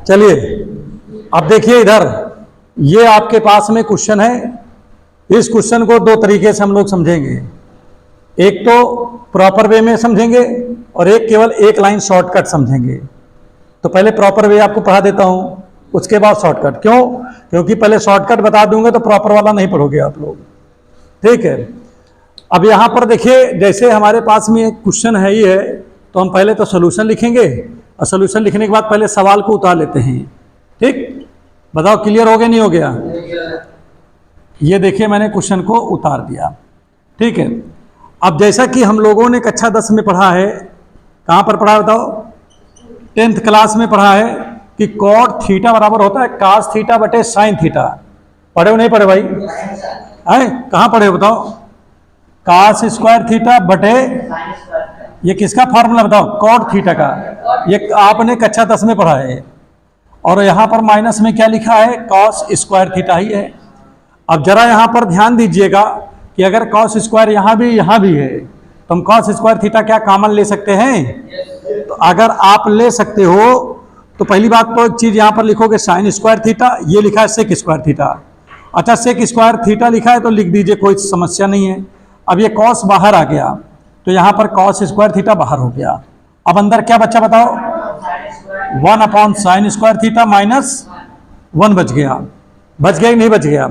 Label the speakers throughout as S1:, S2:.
S1: चलिए अब देखिए इधर, ये आपके पास में क्वेश्चन है। इस क्वेश्चन को दो तरीके से हम लोग समझेंगे, एक तो प्रॉपर वे में समझेंगे और एक केवल एक लाइन शॉर्टकट समझेंगे। तो पहले प्रॉपर वे आपको पढ़ा देता हूं, उसके बाद शॉर्टकट। क्यों? क्योंकि पहले शॉर्टकट बता दूंगा तो प्रॉपर वाला नहीं पढ़ोगे आप लोग, ठीक है। अब यहां पर देखिए, जैसे हमारे पास में एक क्वेश्चन है ही है, तो हम पहले तो सोल्यूशन लिखेंगे और सोल्यूशन लिखने के बाद पहले सवाल को उतार लेते हैं। ठीक, बताओ क्लियर हो गया नहीं हो गया? ये देखिए मैंने क्वेश्चन को उतार दिया, ठीक है। अब जैसा कि हम लोगों ने कक्षा 10 में पढ़ा है, कहां पर पढ़ा बताओ? 10th क्लास में पढ़ा है कि कॉट थीटा बराबर होता है कास थीटा बटे साइन थीटा। पढ़े हो नहीं पढ़े भाई? कहां पढ़े हो बताओ? कास स्क्वायर थीटा बटे, ये किसका फॉर्मूला बताओ? कॉट थीटा का। ये आपने कक्षा 10 में पढ़ा है। और यहां पर माइनस में क्या लिखा है? कॉस स्क्वायर थीटा ही है। अब जरा यहां पर ध्यान दीजिएगा कि अगर कॉस स्क्वायर यहां भी है, तो हम कॉस स्क्वायर थीटा क्या कॉमन ले सकते हैं? तो अगर आप ले सकते हो तो पहली बात तो एक चीज यहां पर लिखोगे साइन स्क्वायर थीटा, ये लिखा है सेक स्क्वायर थीटा। अच्छा, सेक स्क्वायर थीटा लिखा है तो लिख दीजिए, कोई समस्या नहीं है। अब ये कॉस बाहर आ गया तो यहां पर कॉस स्क्वायर थीटा बाहर हो गया। अब अंदर क्या बचा बताओ? 1 upon sine square theta minus 1 बच गया। बच गया कि नहीं बच गया?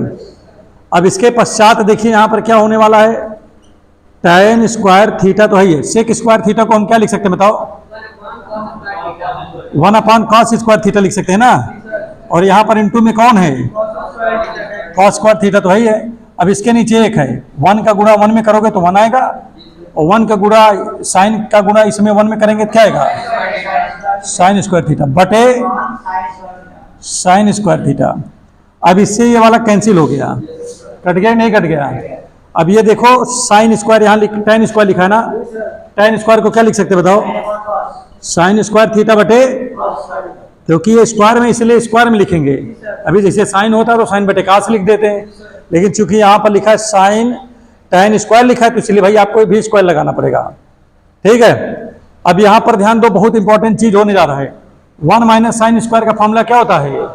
S1: अब इसके पश्चात देखिए यहां पर क्या होने वाला है? tan स्क्वायर थीटा तो है ही। सेक स्क्वायर थीटा को हम क्या लिख सकते हैं बताओ? 1 अपॉन कॉस स्क्वायर थीटा लिख सकते हैं ना। और यहां पर इनटू में कौन है? कॉस स्क्वायर थीटा तो है ही है। अब इसके नीचे एक है, 1 का गुणा 1 में करोगे तो 1 आएगा, और 1 का गुणा साइन का गुणा इसमें 1 में करेंगे तो क्या आएगा? साइन स्क्वायर थीटा बटे साइन स्क्वायर थीटा। अब इससे ये वाला कैंसिल हो गया, कट गया नहीं कट गया? अब ये देखो साइन स्क्वायर यहाँ tan स्क्वायर लिखा है ना, tan स्क्वायर को क्या लिख सकते बताओ? साइन स्क्वायर थीटा बटे, क्योंकि ये स्क्वायर में इसलिए स्क्वायर में लिखेंगे। अभी जैसे साइन होता है तो साइन बटे कास लिख देते हैं, लेकिन चूंकि यहाँ पर लिखा है साइन tan स्क्वायर लिखा है तो इसलिए भाई आपको भी स्क्वायर लगाना पड़ेगा, ठीक है। अब यहाँ पर ध्यान दो, बहुत इंपॉर्टेंट चीज होने जा रहा है। 1 माइनस साइन स्क्वायर का फॉर्मूला क्या होता है?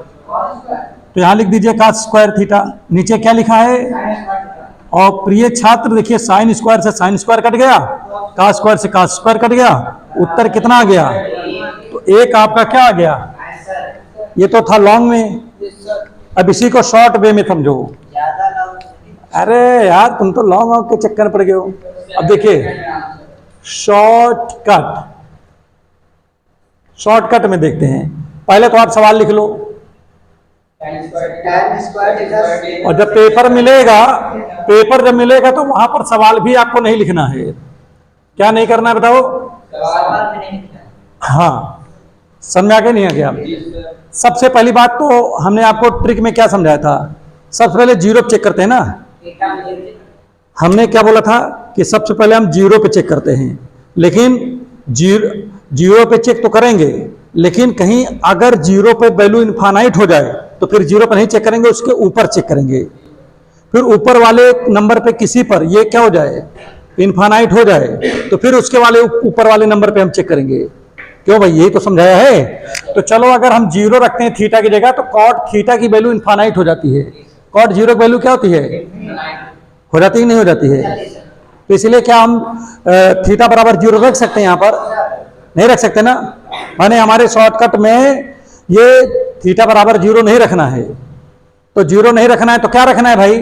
S1: तो यहाँ लिख दीजिए कास स्क्वायर थीटा, नीचे क्या लिखा है? और प्रिय छात्र देखिए, साइन स्क्वायर से साइन स्क्वायर कट गया, कास स्क्वायर से कास स्क्वायर कट गया, उत्तर कितना आ गया? तो एक आपका क्या आ गया? ये तो था लॉन्ग में, अब इसी को शॉर्ट वे में समझो। अरे यार तुम तो लॉन्ग के चक्कर पड़ गए हो। अब देखिए शॉर्टकट में देखते हैं। पहले तो आप सवाल लिख लो, और जब पेपर जब मिलेगा तो वहां पर सवाल भी आपको नहीं लिखना है। क्या नहीं करना है बताओ? हाँ, समझ में आ गया नहीं आ गया? सबसे पहली बात तो हमने आपको ट्रिक में क्या समझाया था? सबसे पहले जीरो पे चेक करते हैं ना। हमने क्या बोला था कि सबसे पहले हम जीरो पे चेक करते हैं, लेकिन जीरो पे चेक तो करेंगे, लेकिन कहीं अगर जीरो पे वैल्यू इनफाइनाइट हो जाए तो फिर जीरो पर नहीं चेक करेंगे, उसके ऊपर चेक करेंगे। फिर ऊपर वाले नंबर पे किसी पर ये क्या हो जाए? इनफाइनाइट हो जाए तो फिर उसके वाले ऊपर वाले नंबर पे हम चेक करेंगे। क्यों भाई? यही तो समझाया है। तो चलो अगर हम जीरो रखते हैं थीटा की जगह तो कॉट थीटा की वैल्यू इनफाइनाइट हो जाती है। कॉट जीरो की वैल्यू क्या होती है? हो जाती है नहीं हो जाती है? तो इसलिए क्या हम थीटा बराबर जीरो रख सकते हैं? यहाँ पर नहीं रख सकते ना। माने हमारे शॉर्टकट में ये थीटा बराबर जीरो नहीं रखना है। तो जीरो नहीं रखना है तो क्या रखना है भाई?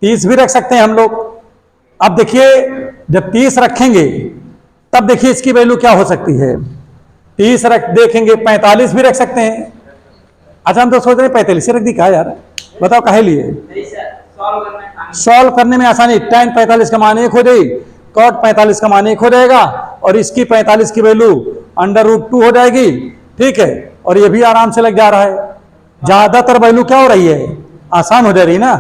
S1: 30 भी रख सकते हैं हम लोग। अब देखिए जब 30 रखेंगे तब देखिए इसकी वैल्यू क्या हो सकती है। 30 देखेंगे, 45 भी रख सकते हैं। अच्छा, हम तो सोच रहे 45 रख दी, कहा यार बताओ काहे लिए? सॉल्व करने में आसानी। tan 45 का मान 1 हो जाएगी, कॉट 45 का मान 1 हो जाएगा, और इसकी 45 की वैल्यू √2 हो जाएगी, ठीक है। और ये भी आराम से लग जा रहा है। ज्यादातर वैल्यू क्या हो रही है? आसान हो जा रही है ना।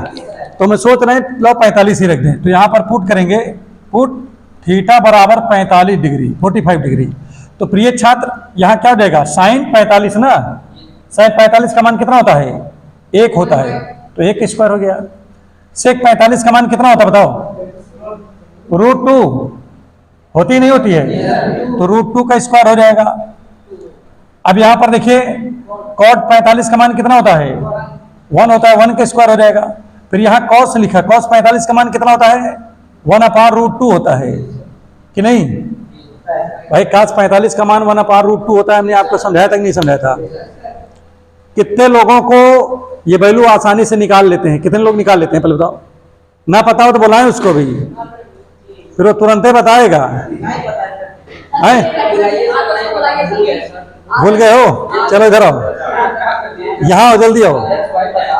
S1: तो मैं सोच रहे हैं लो 45 ही रख दें। तो यहां पर पुट करेंगे, पुट थीटा बराबर 45 डिग्री, 45 डिग्री। तो प्रिय छात्र यहां क्या हो जाएगा? साइन 45 ना, साइन 45 का मान कितना होता है? 1 होता है, तो 1 स्क्वायर हो गया। सेक 45 का मान कितना होता है बताओ? √2 होती नहीं होती है? तो √2 का स्क्वायर हो जाएगा। अब यहां पर देखिए cot 45 का मान कितना होता है 1 होता है, 1 का स्क्वायर हो जाएगा। फिर यहाँ cos लिखा, cos 45 का मान कितना होता है 1/√2 होता है कि नहीं भाई। cos 45 का मान 1/√2 होता है। हमने आपको समझाया था कि नहीं समझाया था? कितने लोगों को ये वैल्यू आसानी से निकाल लेते हैं? कितने लोग निकाल लेते हैं पहले बताओ? ना पता हो तो बुलाएं उसको भी, फिर वो तुरंत ही बताएगा। है भूल गए हो? चलो इधर आओ, यहाँ आओ, जल्दी आओ,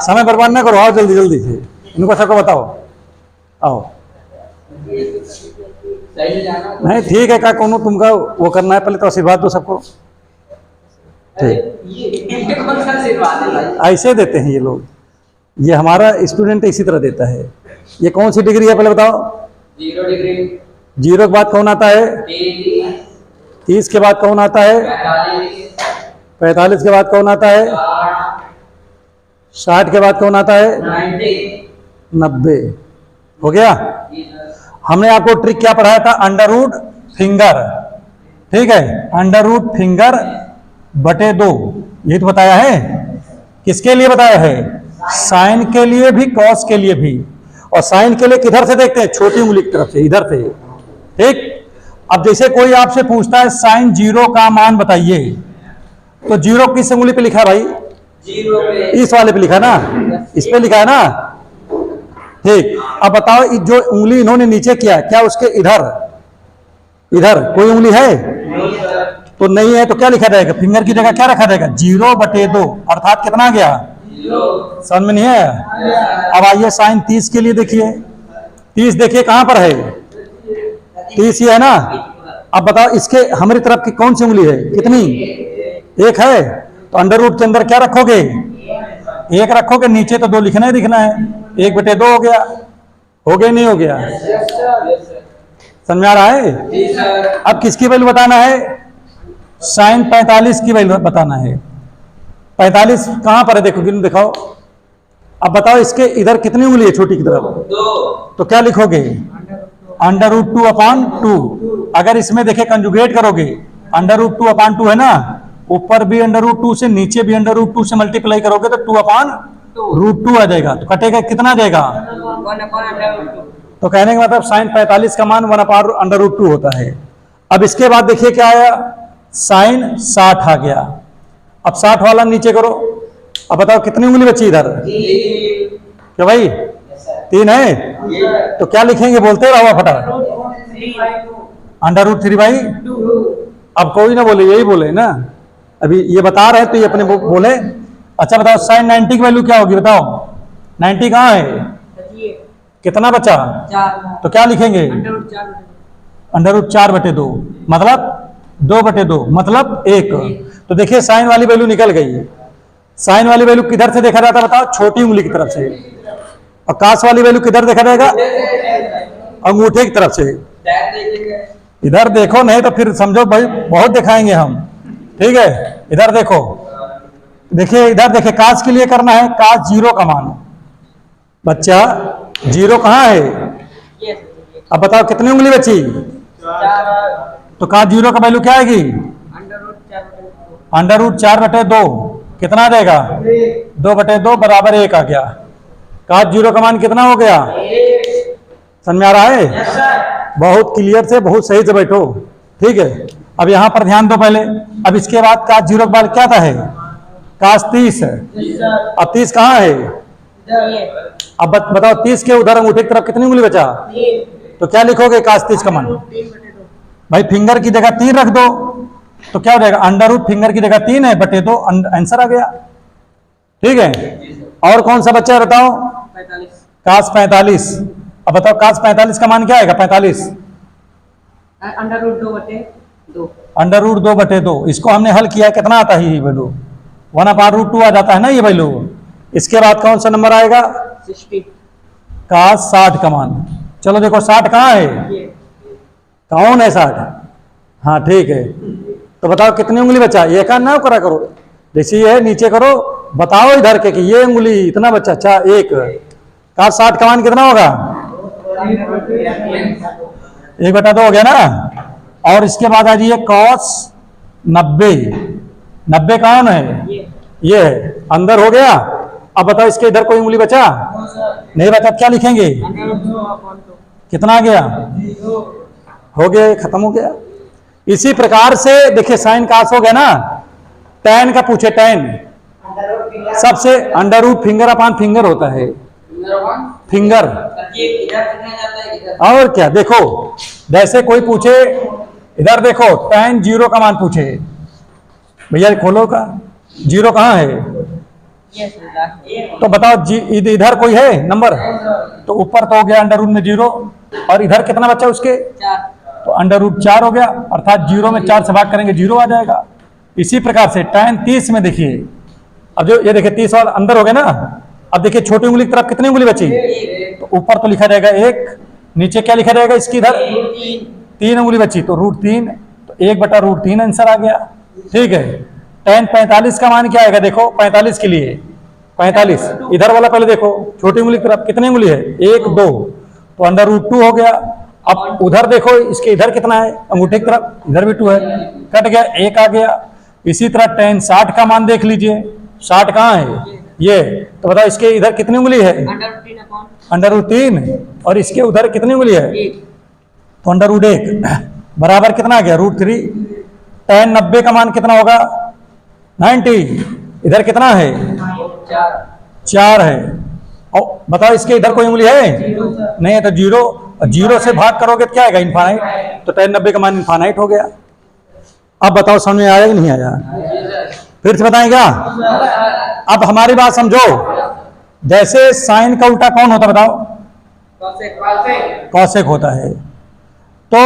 S1: समय बर्बाद ना करो, आओ जल्दी जल्दी से, इनको सबको बताओ, आओ। नहीं ठीक है, क्या कौन तुमका वो करना है, पहले तो आशीर्वाद दो सबको। ऐसे देते हैं ये लोग, ये हमारा स्टूडेंट इसी तरह देता है। ये कौन सी डिग्री है पहले बताओ?
S2: 0 डिग्री।
S1: 0 के बाद कौन आता है? 30 के बाद कौन आता है? 45 के बाद कौन आता है? 60 के बाद कौन आता है? 90। हो गया। हमने आपको ट्रिक क्या पढ़ाया था? अंडर रूट फिंगर, ठीक है, अंडर रूट फिंगर बटे 2, ये तो बताया है। किसके लिए बताया है? साइन के लिए भी, कॉस के लिए भी। और साइन के लिए किधर से देखते हैं? छोटी उंगली की तरफ से, इधर से, ठीक। अब जैसे कोई आपसे पूछता है साइन 0 का मान बताइए, तो 0 किस उंगली पे लिखा है भाई?
S2: 0 पे,
S1: इस वाले पे लिखा है ना, इस पे लिखा है ना, ठीक। अब बताओ जो उंगली इन्होंने नीचे किया है, क्या उसके इधर इधर कोई उंगली है? तो नहीं है, तो क्या लिखा जाएगा? फिंगर की जगह क्या रखा जाएगा? 0/2, अर्थात कितना आ गया? समझ में नहीं है? अब आइए साइन 30 के लिए देखिए। 30 देखिए कहां पर है? 30 ही है ना। अब बताओ इसके हमारी तरफ की कौन सी उंगली है? कितनी? 1 है। तो अंडर रूट के अंदर क्या रखोगे? 1 रखोगे, नीचे तो 2 लिखना ही दिखना है। 1/2 हो गया, हो गया नहीं हो गया? समझ में आ रहा है? अब किसकी वैल्यू बताना है? साइन 45 की वैल्यू बताना है। 45 कहां पर है? देखो गिन दिखाओ। अब बताओ इसके इधर कितनी उंगली है छोटी की तरफ?
S2: 2।
S1: तो क्या लिखोगे? √2/2। अगर इसमें देखे कंजुगेट करोगे, √2/2 है ना, ऊपर भी √2 से, नीचे भी √2 से मल्टीप्लाई करोगे तो 2/√2 आ जाएगा। तो कटेगा कितना आ जाएगा?
S2: 1/√2।
S1: तो कहने का मतलब साइन 45 का मान 1/√2 होता है। अब इसके बाद देखिए क्या आया? साइन 60 आ गया। अब 60 वाला नीचे करो। अब बताओ कितनी उंगली बची इधर? क्या भाई? 3 है। तो क्या लिखेंगे? बोलते रहो फटाफट। √3/2। अब कोई ना बोले, यही बोले ना, अभी ये बता रहे तो ये अपने बोले। अच्छा बताओ साइन 90 की वैल्यू क्या होगी? बताओ 90 कहाँ है? कितना बचा?
S2: 4।
S1: तो क्या लिखेंगे? √4/2, मतलब 2/2, मतलब 1। तो देखिए साइन वाली वैल्यू निकल गई। साइन वाली वैल्यू किधर से देखा जाता है बताओ? छोटी उंगली की तरफ से। और कास वाली वैल्यू किधर देखा जाएगा? अंगूठे की तरफ से। इधर देखो, नहीं तो फिर समझो भाई बहुत दिखाएंगे हम, ठीक है। इधर देखो, देखिए इधर देखिए, कास के लिए करना है कास 0 का मान। बच्चा 0 कहाँ है? अब बताओ कितनी उंगली बची?
S2: 4।
S1: तो कास 0 का वैल्यू क्या आएगी? √4/2। कितना आ जाएगा? 2/2 बराबर 1 आ गया। कास 0 का मान कितना हो गया? समझ में आ रहा है? बहुत क्लियर से, बहुत सही से बैठो, ठीक है। अब यहां पर ध्यान दो पहले। अब इसके बाद कास 0 के बाद क्या था है? कास 30 है। अब 30 कहाँ है? अब बताओ 30 के उधर अंगूठे की तरफ कितनी उंगली बचा? तो क्या लिखोगे कास 30 का मान? भाई फिंगर की जगह 3 रख दो, तो क्या हो जाएगा? √ फिंगर की जगह 3 है, बटे 2, आंसर आ गया, ठीक है। और कौन सा बच्चा बताओ? कास 45। अब बताओ कास 45 का मान क्या आएगा? 45 √2/2। इसको हमने हल किया, कितना आता है ये वैल्यू? 1/√2 आ जाता है ना ये वैल्यू। इसके बाद कौन सा नंबर आएगा?
S2: 60।
S1: कास 60 का मान। चलो देखो 60 कहाँ है? कौन है 60? हाँ ठीक है। तो बताओ कितनी उंगली बचा? ये का ना करा करो, जैसे ये है नीचे करो, बताओ इधर के कि ये उंगली इतना बचा। अच्छा 1। कास 60 का मान कितना होगा? 1/2 हो गया ना। और इसके बाद आ जाइए cos 90। 90 कौन है? ये है, अंदर हो गया। अब बताओ इसके इधर कोई उंगली बचा? नहीं बचा, क्या लिखेंगे? कितना आ गया? हो गया, ये खत्म हो गया। इसी प्रकार से देखिए साइन कास हो गया ना। tan का पूछे, tan सबसे अंडर रूट फिंगर अपान फिंगर होता है, फिंगर। और क्या, देखो जैसे कोई पूछे इधर देखो tan 0 का मान पूछे, भैया खोलो का 0 कहाँ है? तो बताओ जी इधर कोई है नंबर? तो ऊपर तो हो गया अंडर रूट में 0, और इधर कितना बचा उसके? तो अंडर रूट 4 हो गया, अर्थात 0 में 4 से भाग करेंगे 0 आ जाएगा। इसी प्रकार से tan 30 में देखिए, अब जो ये देखिए 30 और अंदर हो गया ना। अब देखिए छोटी उंगली की तरफ कितनी उंगली बची? तो ऊपर तो लिखा जाएगा 1, नीचे क्या लिखा जाएगा इसकी? इधर 3 उंगली बची, तो √3, तो 1/√3 आंसर आ गया। ठीक है। tan 45 का मान क्या आएगा? देखो 45 के लिए 45 इधर वाला पहले देखो, छोटी उंगली की तरफ कितनी उंगली है? 1 2, तो अंडर रूट 2 हो गया। अब उधर देखो इसके इधर कितना है? अंगूठे की तरफ, इधर भी 2 है, कट गया, 1 आ गया। इसी तरह tan 60 का मान देख लीजिए, 60 कहाँ है? ये, तो बताओ इसके इधर कितनी उंगली है? अंडर रूट 3, और इसके उधर कितनी उंगली है? तो अंडर रूट 1 बराबर कितना आ गया? √3। tan 90 का मान कितना होगा? 90, इधर कितना है? 4 है। और बताओ इसके इधर कोई उंगली है? नहीं है, तो 0, 0 से भाग करोगे तो क्या आएगा? इनफाइनाइट। तो tan 90 का मान इनफाइनाइट हो गया। अब बताओ समझ में आया कि नहीं आया? फिर से बताएं क्या? अब हमारी बात समझो, जैसे साइन का उल्टा कौन होता बताओ? कौशिक होता है। तो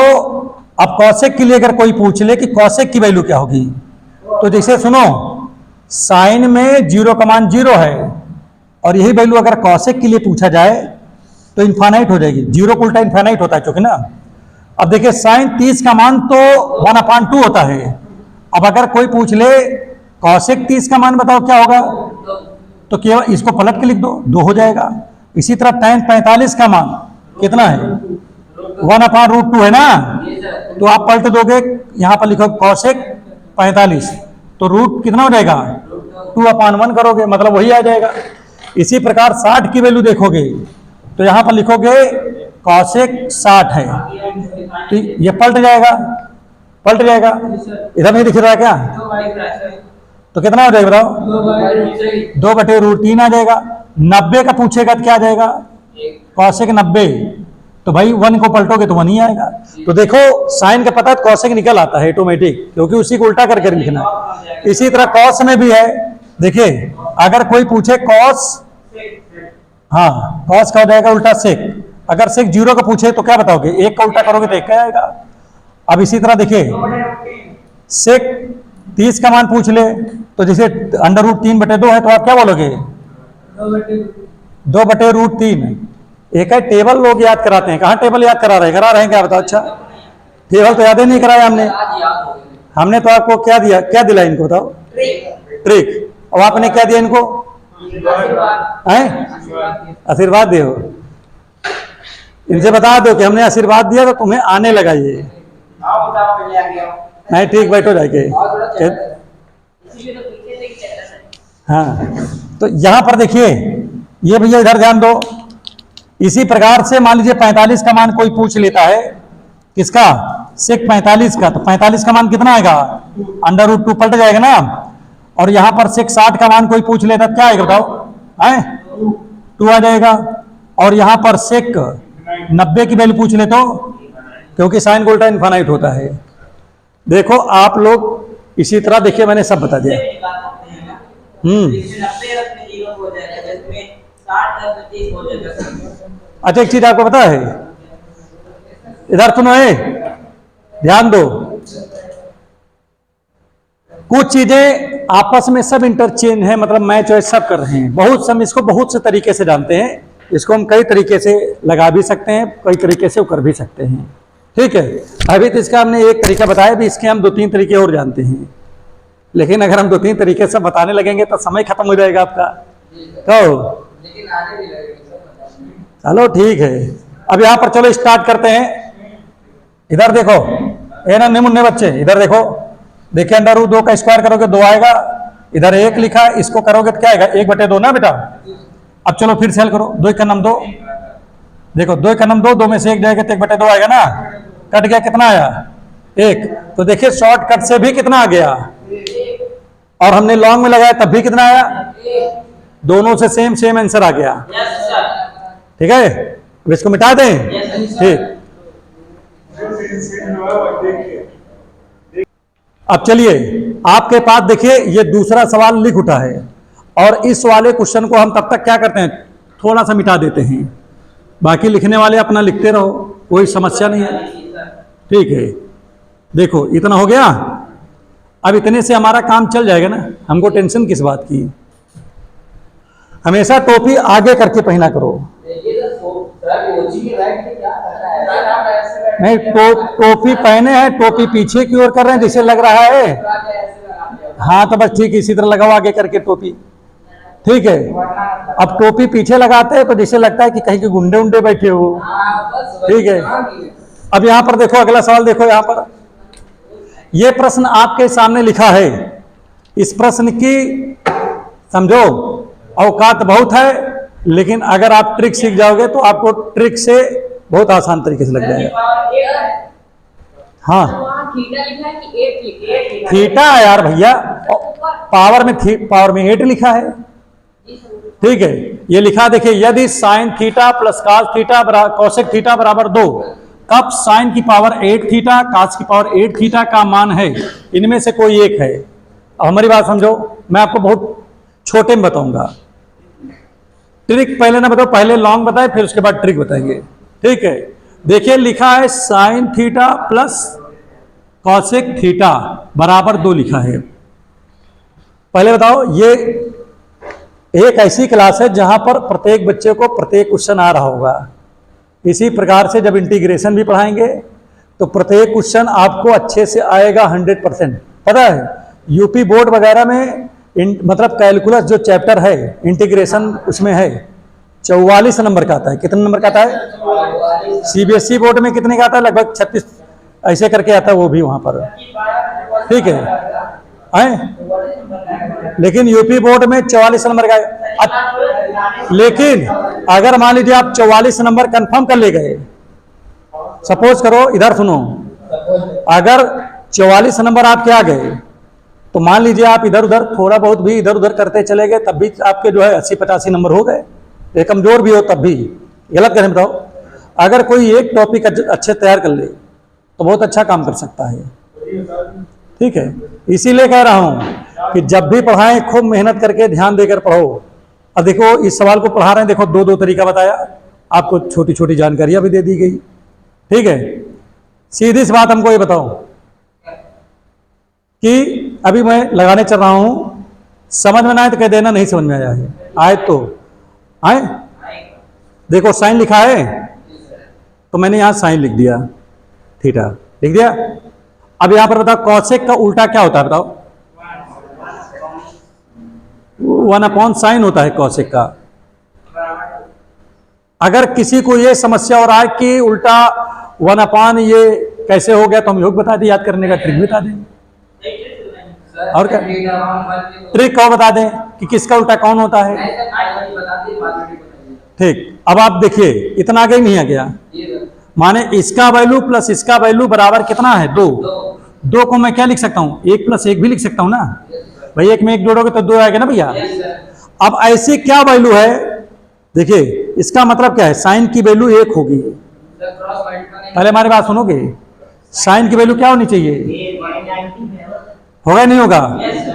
S1: अब कौशिक के लिए अगर कोई पूछ ले कि कौशिक की वैल्यू क्या होगी, तो जैसे सुनो, साइन में 0 का मान 0 है, और यही वैल्यू अगर कौशिक के लिए पूछा जाए तो इनफाइनाइट हो जाएगी। 0 का उल्टा इनफाइनाइट होता है चूंकि ना। अब देखिए साइन 30 का मान तो 1/2 होता है। अब अगर कोई पूछ ले कौशिक 30 का मान बताओ क्या होगा, तो केवल इसको पलट के लिख दो, 2 हो जाएगा। इसी तरह tan 45 का मान कितना है? 1/√2 है ना। तो आप पलट दोगे, यहां पर लिखो कौशिक 45, तो रूट कितना हो जाएगा? 2/1 करोगे, मतलब वही आ जाएगा। इसी प्रकार 60 की वैल्यू देखोगे तो यहां पर लिखोगे कौशिक 60 है, तो ये पलट जाएगा, पलट जाएगा। इधर नहीं दिख रहा है क्या? तो कितना हो जाएगा बताओ? 2/√3 आ जाएगा। 90 का पूछेगा तो क्या आ जाएगा? कौशिक 90, तो भाई 1 को पलटोगे तो 1 ही आएगा। तो देखो साइन का पता कौशिक निकल आता है ऑटोमेटिक, क्योंकि उसी को उल्टा करके लिखना है। इसी तरह कॉस में भी है। देखिए अगर कोई पूछे कॉस, हाँ कॉस का हो जाएगा उल्टा सेक। अगर सेक 0 का पूछे तो क्या बताओगे? 1 का उल्टा करोगे तो 1 का आएगा। अब इसी तरह देखिए सेक 30 का मान पूछ ले, तो जैसे अंडर√3/2 है, तो आप क्या बोलोगे? 2/√3। एक है टेबल लोग याद कराते हैं, कहाँ टेबल याद करा रहे हैं क्या बताओ? अच्छा टेबल तो याद ही नहीं कराया हमने तो आपको क्या दिया, क्या दिला इनको बताओ? ट्रिक। और आपने क्या दिया इनको? आशीर्वाद दो। इनसे बता दो कि हमने आशीर्वाद दिया तो तुम्हें आने लगा ये। नहीं ठीक, बैठो जाके। हाँ, तो यहां पर देखिए ये भैया इधर ध्यान दो। इसी प्रकार से मान लीजिए 45 का मान कोई पूछ लेता है, किसका? सेक 45 का, तो 45 का मान कितना आएगा? अंडर√2 पलट जाएगा ना। और यहां पर सेक 60 का मान कोई पूछ लेता क्या आएगा बताओ? 2 आ जाएगा। और यहां पर सेक 90 की वैल्यू पूछ ले तो, क्योंकि साइन का उल्टा इनफाइनाइट होता है। देखो आप लोग इसी तरह देखिए, मैंने सब बता दिया। अच्छा एक चीज आपको पता है, इधर सुनो है, ध्यान दो। कुछ चीजें आपस में सब इंटरचेंज है, मतलब मैच वैच सब कर रहे हैं। बहुत हम इसको बहुत से तरीके से जानते हैं। इसको हम कई तरीके से लगा भी सकते हैं, कई तरीके से कर भी सकते हैं। ठीक है, अभी तो इसका हमने एक तरीका बताया, भी इसके हम 2-3 तरीके और जानते हैं। लेकिन अगर हम 2-3 तरीके से बताने लगेंगे तो समय खत्म हो जाएगा आपका। तो चलो ठीक है, अब यहां पर चलो स्टार्ट करते हैं। इधर देखो, ए ना मुन्ने बच्चे, इधर देखो। देखिए अंडर रूट 2 का स्क्वायर करोगे 2 आएगा, इधर 1 लिखा है, इसको करोगे तो क्या आएगा 1/2 ना बेटा। अब चलो फिर सेल करो, 2 का नाम 2, देखो 2 का नाम 2, 2 में से 1 जाएगा तो 1/2 आएगा ना, कट गया, कितना आया 1। तो देखिए शॉर्टकट से भी कितना आ गया, और हमने लॉन्ग में लगाया तब भी कितना आया, दोनों से सेम सेम आंसर आ गया। ठीक है, अब इसको मिटा दें। ठीक, अब चलिए आपके पास देखिए ये दूसरा सवाल लिख उठा है, और इस वाले क्वेश्चन को हम तब तक क्या करते हैं, थोड़ा सा मिटा देते हैं, बाकी लिखने वाले अपना लिखते रहो, कोई समस्या नहीं है। ठीक है, देखो इतना हो गया, अब इतने से हमारा काम चल जाएगा ना, हमको टेंशन किस बात की। हमेशा टोपी आगे करके पहना करो, नहीं टोपी पहने हैं, टोपी पीछे की ओर कर रहे हैं जैसे लग रहा है। हाँ तो बस ठीक, इसी तरह लगाओ आगे करके टोपी। ठीक है, अब टोपी पीछे लगाते हैं तो जैसे लगता है कि कहीं के गुंडे उंडे बैठे हो। ठीक है, अब यहां पर देखो अगला सवाल, देखो यहां पर यह प्रश्न आपके सामने लिखा है, इस प्रश्न की समझो औकात बहुत है, लेकिन अगर आप ट्रिक सीख जाओगे तो आपको ट्रिक से बहुत आसान तरीके से लग जाएगा। हाँ थीटा है यार भैया, पावर में 8 लिखा है। ठीक है, ये लिखा देखिए, यदि sine theta plus cos theta cosec theta बराबर 2, तब साइन की पावर 8 थीटा कॉस की पावर 8 थीटा का मान है, इनमें से कोई एक है। अब हमारी बात समझो, मैं आपको बहुत छोटे में बताऊंगा, ट्रिक पहले ना बताओ, पहले लॉन्ग बताए फिर उसके बाद ट्रिक बताएंगे। ठीक है, देखिए लिखा है sine theta plus cosec theta बराबर 2 लिखा है। पहले बताओ, ये एक ऐसी क्लास है जहां पर प्रत्येक बच्चे को प्रत्येक क्वेश्चन आ रहा होगा। इसी प्रकार से जब इंटीग्रेशन भी पढ़ाएंगे तो प्रत्येक क्वेश्चन आपको अच्छे से आएगा 100%। पता है यूपी बोर्ड वगैरह में मतलब कैलकुलस जो चैप्टर है इंटीग्रेशन उसमें है 44 नंबर का आता है। कितने नंबर का आता है? सीबीएसई बोर्ड में कितने का आता है? लगभग 36 ऐसे करके आता है वो भी वहां पर। ठीक है, लेकिन यूपी बोर्ड में 44 नंबर का। लेकिन अगर मान लीजिए आप 44 नंबर कंफर्म कर ले गए, सपोज करो, इधर सुनो, अगर 44 नंबर आपके आ गए तो मान लीजिए आप इधर उधर थोड़ा बहुत भी इधर उधर करते चले गए, तब भी आपके जो है 80-85 नंबर हो गए। एक कमजोर भी हो तब भी, गलत करें बताओ। अगर कोई एक टॉपिक अच्छे तैयार कर ले तो बहुत अच्छा काम कर सकता है। ठीक है, इसीलिए कह रहा हूं कि जब भी पढ़ाएं खूब मेहनत करके ध्यान देकर पढ़ो। अब देखो इस सवाल को पढ़ा रहे हैं, देखो दो तरीका बताया आपको, छोटी छोटी जानकारियां भी दे दी गई। ठीक है, सीधी सी बात हमको ये बताओ कि अभी मैं लगाने चल रहा हूं, समझ में ना आए तो कह देना नहीं समझ में आया है, आए तो आए। देखो साइन लिखा है तो मैंने यहां साइन लिख दिया, थीटा लिख दिया। अब यहां पर बताओ कॉसेक का उल्टा क्या होता है बताओ? 1/sin होता है कॉसेक का। अगर किसी को ये समस्या हो रहा है कि उल्टा 1/, ये कैसे हो गया, तो हम योग बता दें, याद करने का ट्रिक बता दें, और क्या ट्रिक और बता दें कि किसका उल्टा कौन होता है। ठीक, अब आप देखिए इतना आगे नहीं आ गया, माने इसका वैल्यू प्लस इसका वैल्यू बराबर कितना है? 2 को मैं क्या लिख सकता हूं? 1 + 1 भी लिख सकता हूं ना भाई, 1 में 1 जोड़ोगे तो 2 आएगा ना भैया। अब ऐसी क्या वैल्यू है, देखिए इसका मतलब क्या है, साइन की वैल्यू 1 होगी। पहले हमारी बात सुनोगे, साइन की वैल्यू क्या होनी चाहिए? होगा नहीं होगा?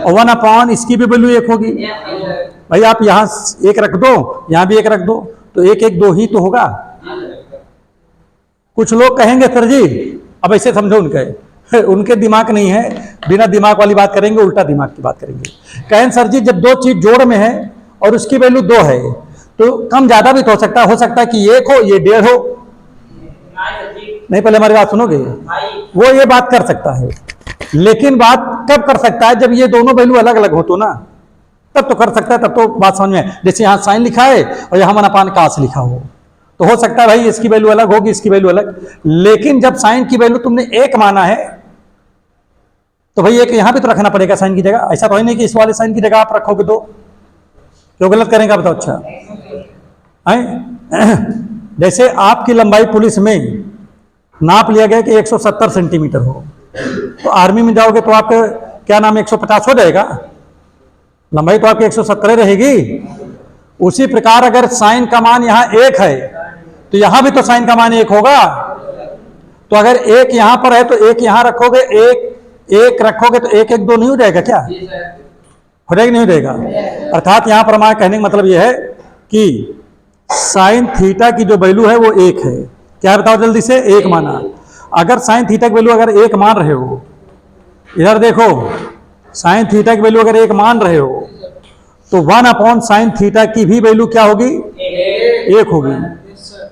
S1: और 1/, इसकी भी वैल्यू 1 होगी। भाई आप यहां 1 रख दो, यहां भी 1 रख दो, तो 1 1 2 ही तो होगा। कुछ लोग कहेंगे सर जी, अब ऐसे समझो उनके दिमाग नहीं है, बिना दिमाग वाली बात करेंगे, उल्टा दिमाग की बात करेंगे। कहें सर जी जब 2 चीज जोड़ में है और उसकी वैल्यू 2 है तो कम ज्यादा भी तो हो सकता है कि 1 हो ये 1.5 हो। नहीं, पहले हमारी बात सुनोगे, वो ये बात कर सकता है, लेकिन बात कब कर सकता है? जब ये दोनों वैल्यू अलग अलग हो तो ना, तब तो कर सकता है, तब तो बात समझ में। जैसे यहाँ साइन लिखा है और यहाँ 1/, cos लिखा हो, तो हो सकता है भाई इसकी वैल्यू अलग होगी, इसकी वैल्यू अलग। लेकिन जब साइन की वैल्यू तुमने 1 माना है तो भाई एक यहाँ भी तो रखना पड़ेगा साइन की जगह, ऐसा तो है नहीं कि इस वाले साइन की जगह आप रखोगे तो क्यों गलत करेंगे बताओ। अच्छा है जैसे आपकी लंबाई पुलिस में नाप लिया गया कि 170 सेंटीमीटर हो, तो आर्मी में जाओगे तो आपका क्या नाम 150 हो जाएगा, लंबाई तो आपकी 170 रहेगी। उसी प्रकार अगर साइन का मान यहाँ 1 है तो यहाँ भी तो साइन का मान 1 होगा। तो अगर 1 यहाँ पर है तो 1 यहाँ रखोगे, 1 रखोगे तो 1 1 2 नहीं हो जाएगा क्या, हो जाएगा नहीं हो जाएगा। अर्थात यहाँ पर हमारा कहने का मतलब यह है कि साइन थीटा की जो वैल्यू है वो 1 है। क्या बताओ जल्दी से, 1 माना। अगर साइन थीटा की वैल्यू अगर 1 मान रहे हो, इधर देखो साइन थीटा की वैल्यू अगर 1 मान रहे हो तो 1 अपॉन साइन थीटा की भी वैल्यू क्या होगी, 1 होगी।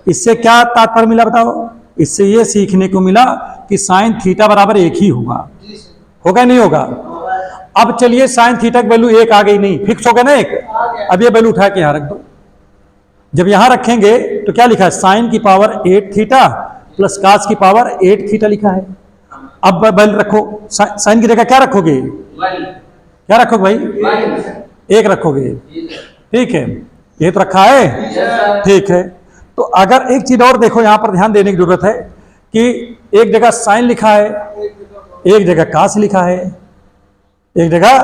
S1: इससे क्या तात्पर्य मिला बताओ, इससे ये सीखने को मिला कि साइन थीटा बराबर 1 ही होगा, होगा नहीं होगा। अब चलिए साइन थीटा की वैल्यू 1 आ गई, नहीं फिक्स हो गया ना 1, अब ये वैल्यू उठा के यहां रख दो। जब यहां रखेंगे तो क्या लिखा है, साइन की पावर 8 थीटा प्लस कास की पावर 8 थीटा लिखा है। अब वैल्यू रखो, साइन की जगह क्या रखोगे, क्या रखोगे भाई, 1 रखोगे, ठीक है, ये तो रखा है, ठीक है। तो अगर एक चीज और देखो यहां पर ध्यान देने की जरूरत है कि एक जगह साइन लिखा है, एक जगह कास लिखा है, एक जगह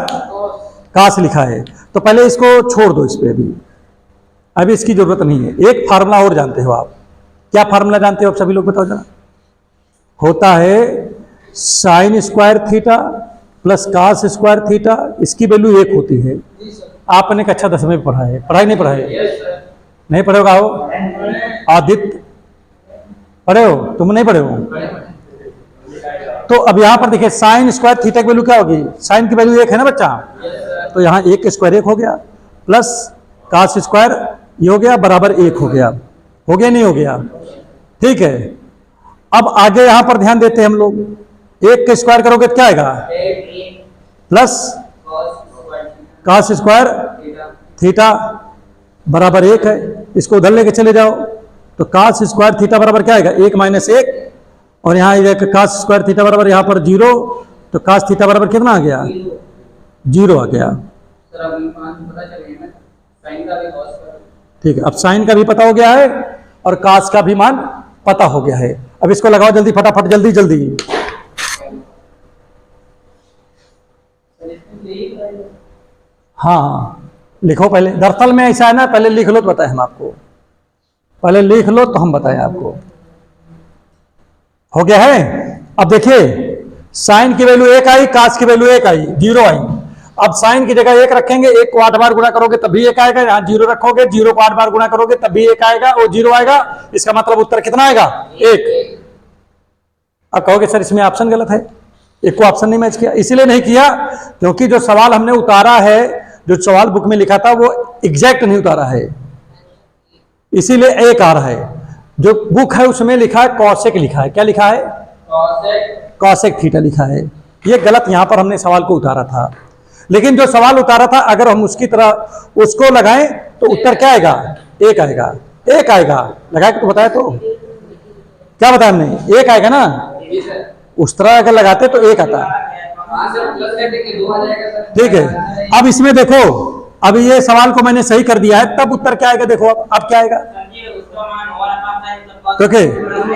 S1: कास लिखा है, तो पहले इसको छोड़ दो, इस पे अभी इसकी जरूरत नहीं है। एक फार्मूला और जानते हो आप, क्या फार्मूला जानते हो आप सभी लोग बताओ जरा, होता है sine square theta plus cos square theta, इसकी वैल्यू 1 होती है। आपने कक्षा 10 में पढ़ा है, पढ़ाई नहीं पढ़ा है, नहीं पढ़े होगा हो, आदित्य पढ़े हो, तुम नहीं पढ़े हो। तो अब यहां पर देखिए साइन स्क्वायर थीटा की वैल्यू क्या होगी, साइन की वैल्यू 1 है ना बच्चा, तो यहां 1 का स्क्वायर 1 हो गया, प्लस कास स्क्वायर ये हो गया बराबर 1 हो गया, हो गया नहीं हो गया, ठीक है। अब आगे यहां पर ध्यान देते हैं हम लोग, 1 का स्क्वायर करोगे तो क्या आएगा, प्लस कास स्क्वायर थीटा बराबर 1 है, इसको उधर लेके चले जाओ तो कास स्क्वायर थीटा बराबर क्या आएगा, 1 माइनस 1, और यहाँ कास स्क्वायर थीटा बराबर यहाँ पर 0, तो कास थीटा बराबर कितना आ गया, 0 आ गया। ठीक है, अब साइन का भी पता हो गया है और कास का भी मान पता हो गया है। अब इसको लगाओ जल्दी फटाफट, जल्दी जल्दी। हाँ लिखो पहले, दरअसल में ऐसा है ना, पहले लिख लो तो बताएं हम आपको, पहले लिख लो तो हम बताएं आपको। हो गया है। अब देखिए साइन की वैल्यू 1 आई, कास की वैल्यू 1 आई, 0 आई। अब साइन की जगह 1 रखेंगे, 1 को 8 बार गुणा करोगे तब भी 1 आएगा, यहाँ 0 रखोगे, 0 को 8 बार गुणा करोगे तब भी 1 आएगा और 0 आएगा। इसका मतलब उत्तर कितना आएगा, 1। अब कहोगे सर इसमें ऑप्शन गलत है, एक को ऑप्शन नहीं मैच किया। इसीलिए नहीं किया क्योंकि जो सवाल हमने उतारा है, जो सवाल बुक में लिखा था वो एग्जैक्ट नहीं उतारा है, इसीलिए 1 आ रहा है। जो बुक है उसमें लिखा है कॉसेक लिखा है, क्या लिखा है, कॉसेक थीटा लिखा है। ये गलत यहां पर हमने सवाल को उतारा था, लेकिन जो सवाल उतारा था अगर हम उसकी तरह उसको लगाएं तो उत्तर क्या आएगा, 1 आएगा, 1 आएगा। लगा के तो बताया, तो क्या बताया हमने, 1 आएगा ना, उस तरह अगर लगाते तो 1 आता। ठीक है, अब इसमें देखो, अब ये सवाल को मैंने सही कर दिया है, तब उत्तर क्या आएगा, देखो अब क्या आएगा, ओके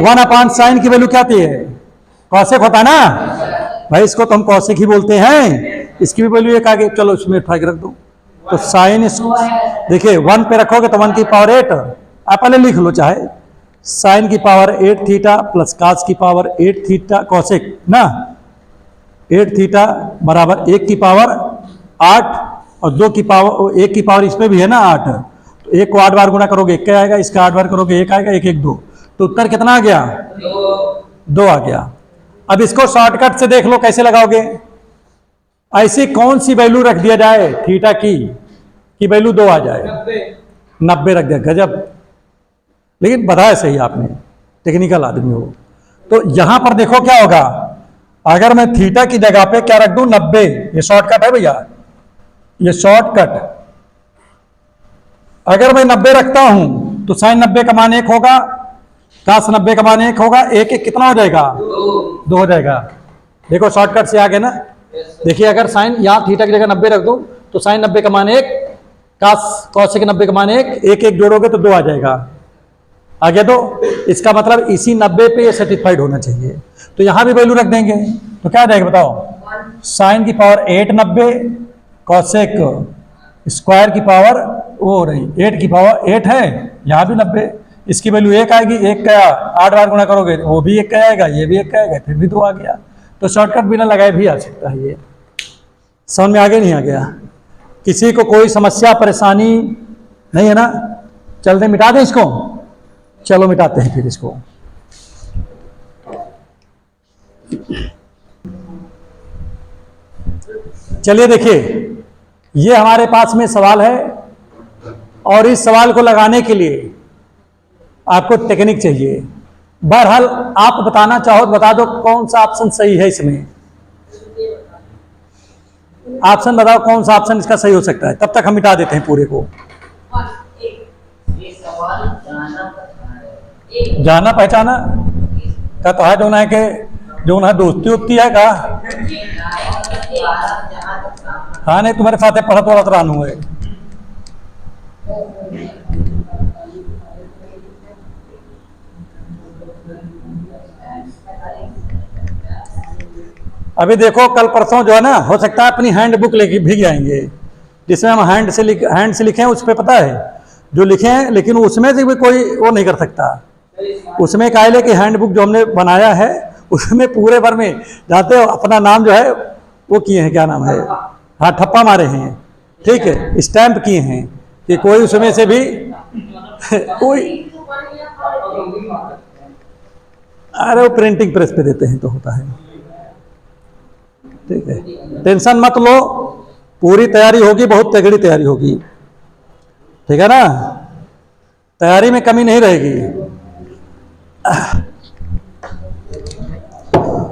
S1: 1 साइन की वैल्यू क्या आती है, कॉसेक होता है ना भाई, इसको तो हम कॉसेक ही बोलते हैं। इसकी भी वैल्यू 1 आ गई, चलो इसमें उठा के रख दो। तो साइन देखिए 1 पे रखोगे तो 1 की पावर 8, आप पहले लिख लो चाहे, साइन की पावर 8 थीटा प्लस कास की पावर 8 थीटा कॉसेक ना, 8 थीटा बराबर 1 की पावर 8 और 2 की पावर 1 की पावर इसमें भी है ना 8, तो 1 को 8 बार गुणा करोगे 1 आएगा, इसका 8 बार करोगे 1 आएगा, 1 1 2, तो उत्तर कितना आ गया, 2 आ गया। अब इसको शॉर्टकट से देख लो कैसे लगाओगे, ऐसी कौन सी वैल्यू रख दिया जाए थीटा की वैल्यू 2 आ जाए, 90 रख दिया, गजब। लेकिन बताया सही आपने, टेक्निकल आदमी हो। तो यहां पर देखो क्या होगा, अगर मैं थीटा की जगह पे क्या रख दूं, 90, ये शॉर्टकट है भैया, ये शॉर्टकट। अगर मैं 90 रखता हूं तो साइन 90 का मान 1 होगा, कास 90 का मान 1 होगा, 1 1 कितना हो जाएगा, 2 हो जाएगा। देखो शॉर्टकट से आ गया ना, देखिए अगर साइन यहाँ थीटा की जगह 90 रख दूं तो साइन 90 का मान 1, कॉस के 90 का मान 1, 1 1 जोड़ोगे तो 2 आ जाएगा। आ गया 2। इसका मतलब इसी 90 पे ये सेटिस्फाइड होना चाहिए। तो यहाँ भी वैल्यू रख देंगे तो क्या आ जाएगा बताओ, साइन की पावर 8 90, कॉसेक स्क्वायर की पावर वो रही 8 की पावर 8 है, यहाँ भी 90, इसकी वैल्यू 1 आएगी। 1 का 8 बार गुणा करोगे वो भी 1 का आएगा, ये भी 1 का आएगा, फिर भी 2 आ गया। तो शॉर्टकट बिना लगाए भी आ सकता है। ये समझ में आगे नहीं आ गया? किसी को कोई समस्या परेशानी नहीं है ना? चलते मिटा दें इसको, चलो मिटाते हैं फिर इसको। चलिए देखिए, ये हमारे पास में सवाल है और इस सवाल को लगाने के लिए आपको टेक्निक चाहिए। बहरहाल आप बताना चाहो तो बता दो कौन सा ऑप्शन सही है इसमें। ऑप्शन बताओ कौन सा ऑप्शन इसका सही हो सकता है, तब तक हम मिटा देते हैं पूरे को। जाना पहचाना का तो है जो ना के जो ना दोस्ती उतती है का। हाँ नहीं तुम्हारे साथ पढ़ा तो रानू है। अभी देखो कल परसों जो है ना, हो सकता है अपनी हैंड बुक लेके भी आएंगे जिसमें हम हैंड से लिखे हैं। उस पर पता है जो लिखे हैं, लेकिन उसमें से भी कोई वो नहीं कर सकता। उसमें क्या है कि हैंड बुक जो हमने बनाया है उसमें पूरे भर में जाते हो अपना नाम जो है वो किए हैं, क्या नाम है, हाँ ठप्पा मारे हैं, ठीक है, स्टैंप किए हैं कि कोई उसमें से भी कोई, अरे वो प्रिंटिंग प्रेस पे देते हैं तो होता है, ठीक है। टेंशन मत लो, पूरी तैयारी होगी, बहुत तगड़ी तैयारी होगी, ठीक है ना, तैयारी में कमी नहीं रहेगी।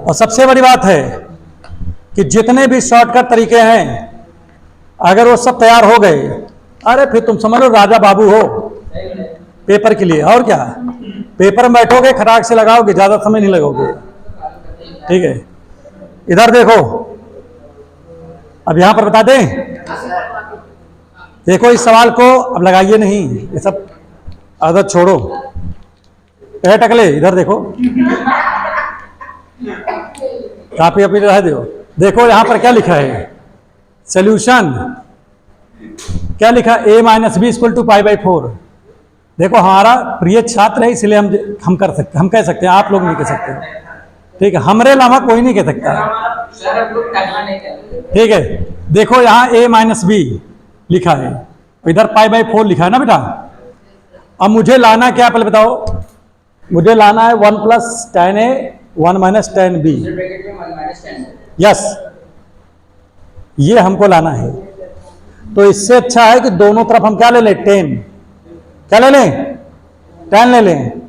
S1: और सबसे बड़ी बात है कि जितने भी शॉर्टकट तरीके हैं अगर वो सब तैयार हो गए, अरे फिर तुम समझ लो राजा बाबू हो पेपर के लिए। और क्या, पेपर में बैठोगे खटाक से लगाओगे, ज्यादा समय नहीं लगाओगे, ठीक है। इधर देखो, अब यहां पर बता दें, देखो इस सवाल को अब लगाइए नहीं, ये सब आदत छोड़ो, टकले इधर देखो, कापी अपनी रह दो। देखो यहां पर क्या लिखा है, सोल्यूशन क्या लिखा, a minus B equal to pi by 4। देखो हमारा प्रिय छात्र है इसलिए हम कर सकते, हम कह सकते हैं, आप लोग नहीं कह सकते, ठीक है, हमरे अलावा कोई नहीं कह सकता, ठीक है। देखो यहाँ a माइनस बी लिखा है, इधर पाई बाई 4 लिखा है ना बेटा। अब मुझे लाना क्या, पहले बताओ, मुझे लाना है 1 प्लस टेन ए 1 माइनस टेन बी, यस, ये हमको लाना है। तो इससे अच्छा है कि दोनों तरफ हम क्या ले लें, 10, क्या ले लें, 10 ले लें।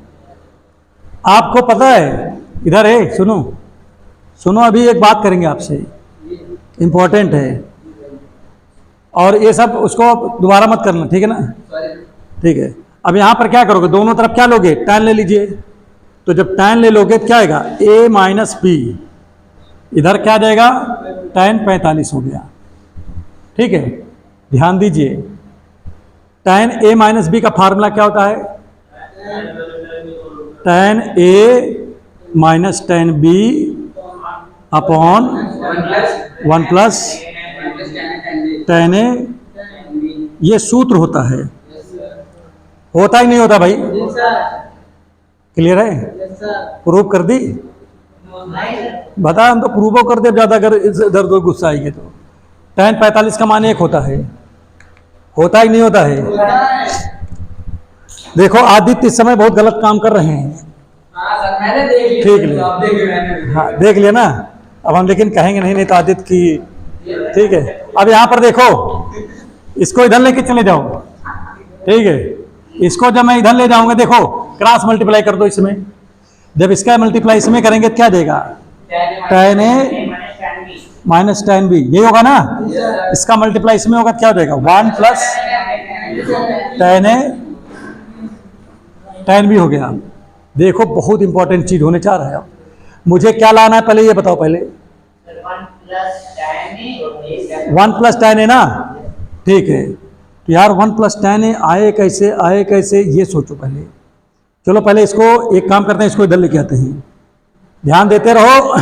S1: आपको पता है, इधर है, सुनो सुनो, अभी एक बात करेंगे आपसे, इंपॉर्टेंट है, और ये सब उसको दोबारा मत करना, ठीक है ना, ठीक है। अब यहां पर क्या करोगे, दोनों तरफ क्या लोगे, 10 ले लीजिए। तो जब 10 ले लोगे तो क्या आएगा, a माइनस बी, इधर क्या आ जाएगा, tan 45 हो गया, ठीक है। ध्यान दीजिए, tan a माइनस बी का फार्मूला क्या होता है, tan a minus tan b upon 1 plus tan a, ये सूत्र होता है। होता ही नहीं होता भाई, क्लियर है, प्रूव कर दी, बता, हम तो प्रूव कर दे ज्यादा, अगर इधर दो गुस्सा आएगी तो। tan 45 का मान 1 होता है, होता ही नहीं होता है। देखो आदित्य इस समय बहुत गलत काम कर रहे हैं, ठीक है, हाँ देख लिया ना, अब हम लेकिन कहेंगे नहीं, नहीं तो आदित्य की, ठीक है। अब यहाँ पर देखो, इसको इधर लेके चले जाओ, ठीक है, इसको जब मैं इधर ले जाऊंगा, देखो क्रॉस मल्टीप्लाई कर दो इसमें, जब इसका मल्टीप्लाई इसमें करेंगे तो क्या देगा, tan a minus tan b, यही होगा ना, इसका मल्टीप्लाई इसमें होगा तो क्या हो जाएगा, 1 plus tan a tan b हो गया। देखो बहुत इंपॉर्टेंट चीज होने जा रहा है। अब मुझे क्या लाना है, पहले ये बताओ, पहले
S2: 1 प्लस
S1: 1 प्लस tan ए ना, ठीक है। तो यार 1 प्लस tan ए आए कैसे ये सोचो पहले। चलो पहले इसको एक काम करते हैं, इसको इधर लेके आते हैं। ध्यान देते रहो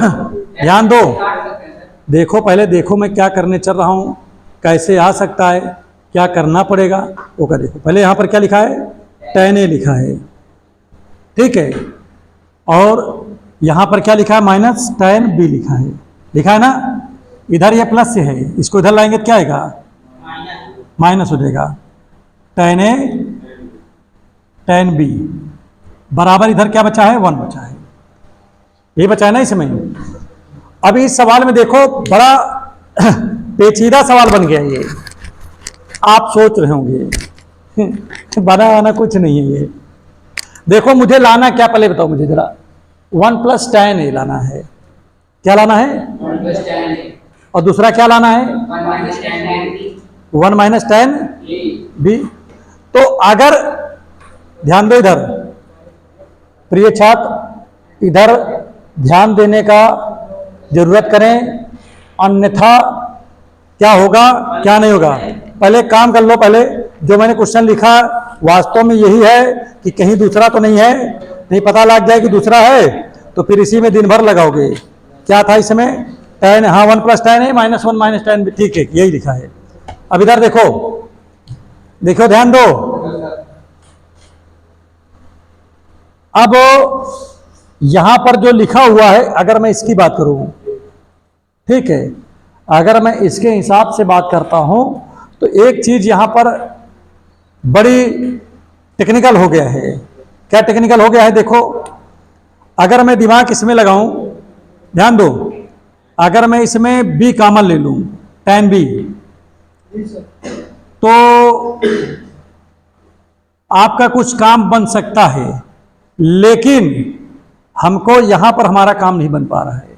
S1: ध्यान दो, देखो पहले देखो मैं क्या करने चल रहा हूँ, कैसे आ सकता है, क्या करना पड़ेगा वो का देखो। पहले यहाँ पर क्या लिखा है, tan ए लिखा है, ठीक है। और यहाँ पर क्या लिखा है, माइनस tan b लिखा है ना। इधर ये प्लस से है, इसको इधर लाएंगे तो क्या आएगा, माइनस हो जाएगा। tan a tan b बराबर इधर क्या बचा है, 1 बचा है, ये बचा है ना इसमें। अब इस सवाल में देखो बड़ा पेचीदा सवाल बन गया ये, आप सोच रहे होंगे बना कुछ नहीं है ये। देखो मुझे लाना क्या, पहले बताओ मुझे जरा। 1 प्लस tan ए लाना है, क्या लाना है,
S2: 1 plus tan A,
S1: और दूसरा क्या लाना है,
S2: 1 minus tan B,
S1: 1 minus tan
S2: B,
S1: b। तो अगर ध्यान दो इधर, प्रिय छात्र इधर ध्यान देने का जरूरत करें, अन्यथा क्या होगा क्या नहीं होगा। पहले काम कर लो, पहले जो मैंने क्वेश्चन लिखा वास्तव में यही है कि कहीं दूसरा तो नहीं है, नहीं पता लग जाए कि दूसरा है तो फिर इसी में दिन भर लगाओगे। क्या था इसमें, tan, हाँ 1 प्लस tan ए माइनस 1 माइनस tan b, ठीक है यही लिखा है। अब इधर देखो देखो ध्यान दो, अब यहां पर जो लिखा हुआ है अगर मैं इसकी बात करूं, ठीक है, अगर मैं इसके हिसाब से बात करता हूं तो एक चीज यहां पर बड़ी टेक्निकल हो गया है। क्या टेक्निकल हो गया है, देखो अगर मैं दिमाग इसमें लगाऊं, ध्यान दो, अगर मैं इसमें b कॉमन ले लूं, tan b, तो आपका कुछ काम बन सकता है, लेकिन हमको यहां पर हमारा काम नहीं बन पा रहा है।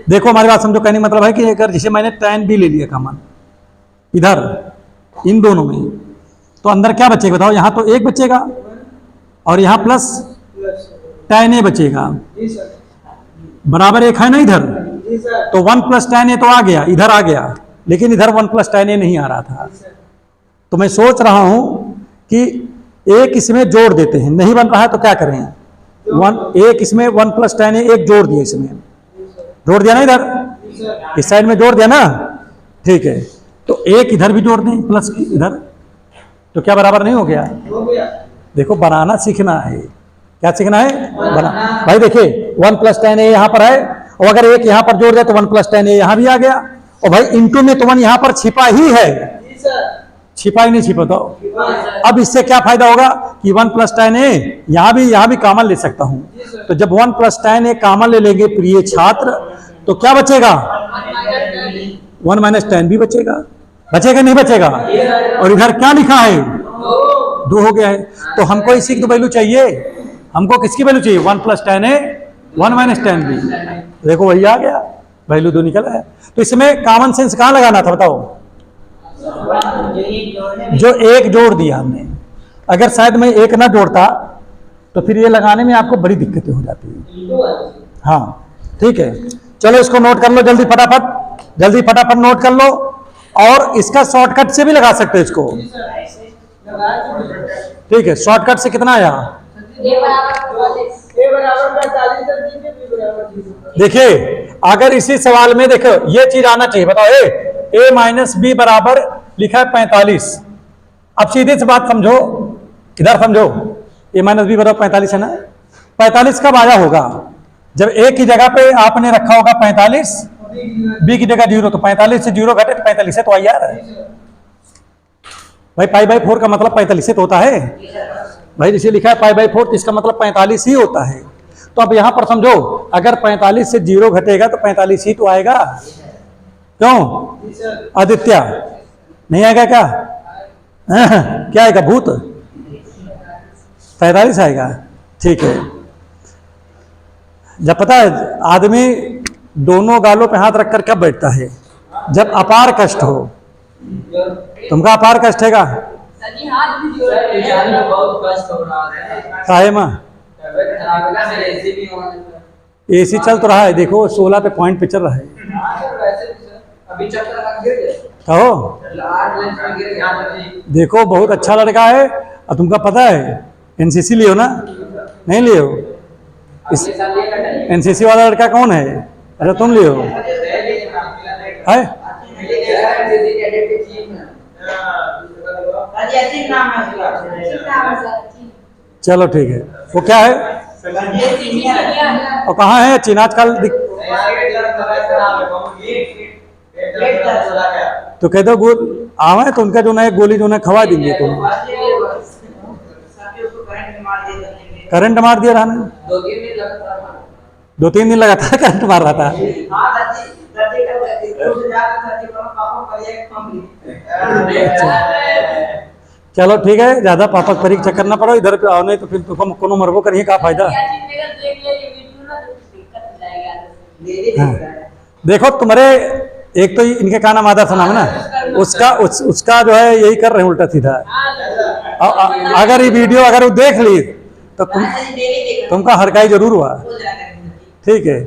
S1: देखो हमारी बात समझो, कहने का मतलब है कि अगर जैसे मैंने tan b ले लिया कॉमन इधर इन दोनों में, तो अंदर क्या बचेगा बताओ, यहां तो 1 बचेगा और यहां प्लस tan a बचेगा, बराबर 1 है ना इधर। तो 1 प्लस tan a तो आ गया, इधर आ गया, लेकिन इधर 1 प्लस tan a नहीं आ रहा था। तो मैं सोच रहा हूं कि एक इसमें जोड़ देते हैं, नहीं बन रहा है तो क्या करें, एक इसमें 1 प्लस tan a एक जोड़ दिया, इसमें जोड़ दिया ना, इधर इस साइड में जोड़ दिया ना, ठीक है। तो एक इधर भी जोड़ दें प्लस की इधर, तो क्या बराबर नहीं हो गया। देखो बनाना सीखना है, क्या सीखना है, बना। भाई देखिए 1 प्लस tan a यहाँ पर है, और अगर एक यहाँ पर जोड़ दिया तो 1 प्लस tan a यहाँ भी आ गया, और भाई इंटू में तो 1 यहाँ पर छिपा ही है, छिपा ही नहीं छिपा। तो अब इससे क्या फायदा होगा कि 1 प्लस tan a यहाँ भी कॉमन ले सकता हूं। तो जब 1 प्लस tan a कॉमन ले लेंगे प्रिय छात्र, तो क्या बचेगा, 1 माइनस tan b बचेगा, बचेगा नहीं बचेगा। और इधर क्या लिखा है, 2 हो गया है। तो हमको इसी की तो वैल्यू चाहिए, हमको किसकी वैल्यू चाहिए, 1 plus tan a 1 minus tan b। देखो वही आ गया, वैल्यू 2 निकल आया। तो इसमें कॉमन सेंस कहाँ लगाना था बताओ, जो एक जोड़ दिया हमने। अगर शायद मैं एक ना जोड़ता तो फिर ये लगाने में आपको बड़ी दिक्कतें हो जाती है। हाँ ठीक है, चलो इसको नोट कर लो जल्दी फटाफट नोट कर लो, और इसका शॉर्टकट से भी लगा सकते हो इसको, ठीक है। शॉर्टकट से कितना आया, देखिए अगर इसी सवाल में देखो ये चीज आना चाहिए, बताओ a माइनस बी बराबर लिखा है 45। अब सीधे से बात समझो, इधर समझो, a माइनस बी बराबर 45 है ना। 45 कब आया होगा, जब a की जगह पे आपने रखा होगा 45, b की जगह 0, तो 45 से 0 घटे तो 45 से तो आई यार। भाई पाई बाई 4 का मतलब 45 से तो होता है भाई, जिसे लिखा है पाई बाई 4 तो इसका मतलब 45 ही होता है। तो अब यहां पर समझो, अगर 45 से 0 घटेगा तो 45 ही तो आएगा, क्यों आदित्य नहीं आएगा क्या, क्या आएगा भूत, 45 आएगा, ठीक है। जब पता है आदमी दोनों गालों पे हाथ रखकर कब बैठता है, जब अपार कष्ट हो। तुमका अपार कष्ट हैगा, काहे मां एसी चल तो रहा है, देखो 16 पे पॉइंट पे चल रहा है, कहो। देखो बहुत अच्छा लड़का है, और तुमका पता है एनसीसी लियो ना, नहीं लियो? इस एनसीसी वाला लड़का कौन है? अच्छा तुम लियो है? चलो ठीक है। वो क्या है और कहाँ है चीन आजकल तो कह दो गोल आवे तो उनका जो ना एक गोली जो ना खवा देंगे तुम। करंट मार दिया रहने 2-3 दिन लगातार करंट मार रहा था। चलो ठीक है, ज्यादा पापा परीक्षा चक्कर ना पड़ो, इधर पे आओ नहीं तो फिर तुम कोनो मरबो करिए, का फायदा। हाँ। देखो तुम्हारे एक तो इनके का नाम आदर्श नाम है ना, उसका जो है यही कर रहे हैं उल्टा सीधा। अगर ये वीडियो अगर वो देख ली तो तुमका हरकाई जरूर हुआ। ठीक है,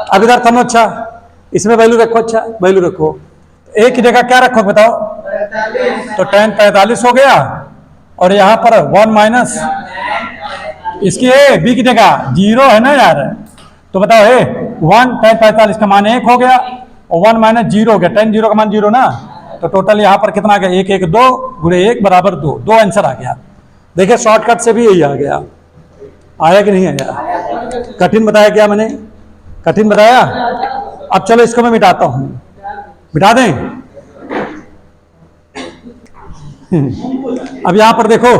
S1: अब इधर थनो अच्छा, इसमें वैल्यू रखो, अच्छा वैल्यू रखो। एक की जगह क्या रखो बताओ? तो tan 45 हो गया, और यहाँ पर 1 माइनस इसकी ए बी की जगह 0 है ना यार, तो बताओ ए 1 tan 45 का मान 1 हो गया, और 1 माइनस 0 हो गया, tan 0 का मान 0 ना, तो टोटल यहाँ पर कितना आ गया? 1 1 2 गुणे 1 बराबर 2, 2 आंसर आ गया। देखिए शॉर्टकट से भी यही आ गया। आया कि नहीं आया? कठिन बताया क्या मैंने? कठिन बताया? अब चलो इसको मैं मिटाता हूं, मिटा दें। अब यहां पर देखो,